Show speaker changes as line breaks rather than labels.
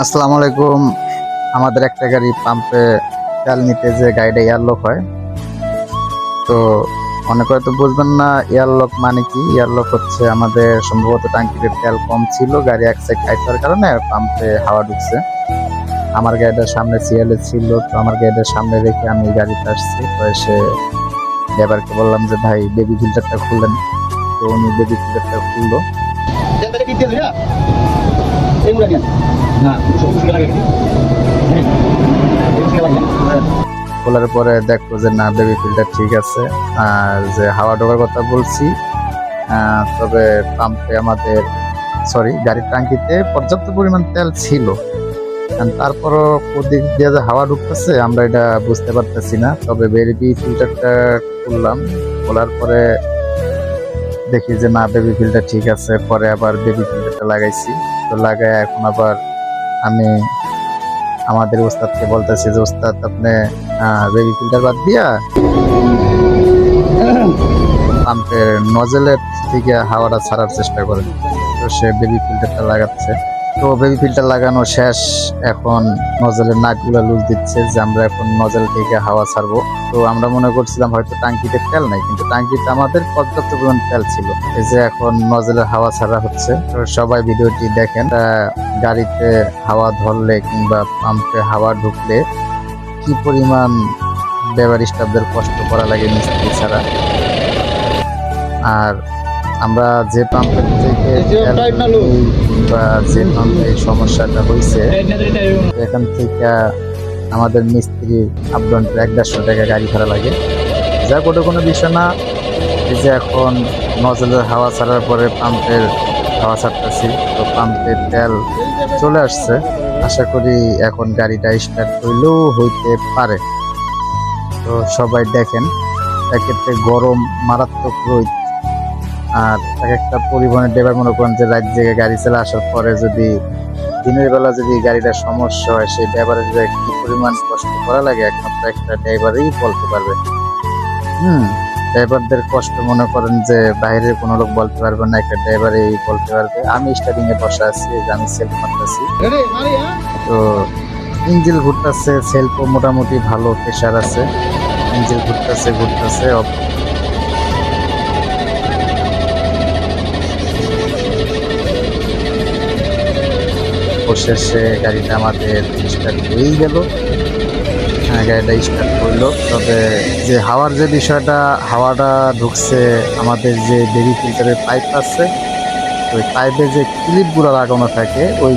আসসালামু আলাইকুম। আমাদের একটা গাড়ি পাম্পে তেল নিতে যে গাড়িটা এয়ারলক হয়, তো অনেকে হয়তো বুঝবেন না এয়ারলক মানে কি। এয়ারলক হচ্ছে আমাদের সম্ভবত ট্যাঙ্কিতে তেল কম ছিল, গাড়ি এক সাইড টাইট হওয়ার কারণে পাম্পে হাওয়া ঢুকছে। আমার গাড়িটার সামনে সিএলএ ছিল, তো আমার গাড়িটার সামনে রেখে আমি গাড়িতে আসছি। তো এসে ড্রাইভারকে বললাম যে ভাই বেবি ফিল্টারটা খুললেন। তো উনি বেবি ফিল্টারটা খুললো। খোলার পরে দেখলো যে না, বেবি ফিল্টার ঠিক আছে। আর যে হাওয়া ঢোকার কথা বলছি, তবে পাম্পে আমাদের গাড়ির টাঙ্কিতে পর্যাপ্ত পরিমাণ তেল ছিল। তারপরও কোদিক দিয়ে যে হাওয়া ঢুকতেছে আমরা এটা বুঝতে পারতেছি না। তবে বেবি ফিল্টারটা খুললাম, খোলার পরে দেখি যে না, বেবি ফিল্টার ঠিক আছে। পরে আবার বেবি ফিল্টারটা লাগাইছি। তো লাগাই এখন আবার আমি আমাদের ওস্তাদকে বলতেছি যে ওস্তাদ আপনি বেবি ফিল্টার বাদ দিয়া পাম্পের নজেলের থেকে হাওয়াটা ছাড়ার চেষ্টা করেন। তো সে বেবি ফিল্টারটা লাগাচ্ছে। তো বেবি ফিল্টার লাগানো শেষ, এখন নজেলের নাটগুলো লুজ দিচ্ছে যে আমরা এখন নজেল থেকে হাওয়া ছাড়বো। তো আমরা মনে করছিলাম হয়তো টাঙ্কিতে তেল নাই, কিন্তু টাঙ্কিতে আমাদের পর্যাপ্ত পরিমাণ তেল ছিল। এই যে এখন নজেলের হাওয়া ছাড়া হচ্ছে। তো সবাই ভিডিওটি দেখেন। গাড়িতে হাওয়া ধরলে কিংবা পাম্পে হাওয়া ঢুকলে কি পরিমাণ ড্রাইভার স্টাফদের কষ্ট করা লাগে মিস্ত্রি ছাড়া। আর আমরা যে পাম্পের থেকে বা যে পাম্পে এই সমস্যাটা হয়েছে, এখান থেকে আমাদের মিস্ত্রি আপডাউন 1-150 টাকা গাড়ি ভাড়া লাগে। যা কোনো বিষয় না। এই যে এখন নজলের হাওয়া ছাড়ার পরে পাম্পের হাওয়া ছাড়তেছি, তো পাম্পের তেল চলে আসছে। আশা করি এখন গাড়িটা স্টার্ট হইলেও হইতে পারে। তো সবাই দেখেন, এক্ষেত্রে গরম, মারাত্মক রোদ। আর এক একটা পরিবহনের ড্রাইভার মনে করেন যে রাত জেগে গাড়ি চালা আসার পরে যদি দিনের বেলা যদি গাড়িটার সমস্যা হয়, সেই ড্রাইভারের যে কি পরিমাণ কষ্ট করা লাগে একমাত্র একটা ড্রাইভারই বলতে পারবে। ড্রাইভারদের কষ্ট মনে করেন যে বাইরের কোনো লোক বলতে পারবে না, একটা ড্রাইভারই বলতে পারবে। আমি স্টার্টিং এ বসে আছি, যে আমি সেলফ মারতেছি। তো ইঞ্জিল ঘুরতেছে, সেলফও মোটামুটি ভালো প্রেশার আছে। ইঞ্জিল ঘুরতেছে শেষে গাড়িটা আমাদের স্টার্ট হয়েই গেল। হ্যাঁ, গাড়িটা স্টার্ট করলো। তবে যে হাওয়ার যে বিষয়টা, হাওয়াটা ঢুকছে আমাদের যে বেবি ফিল্টারের পাইপ আছে, ওই পাইপে যে ক্লিপগুলো লাগানো থাকে, ওই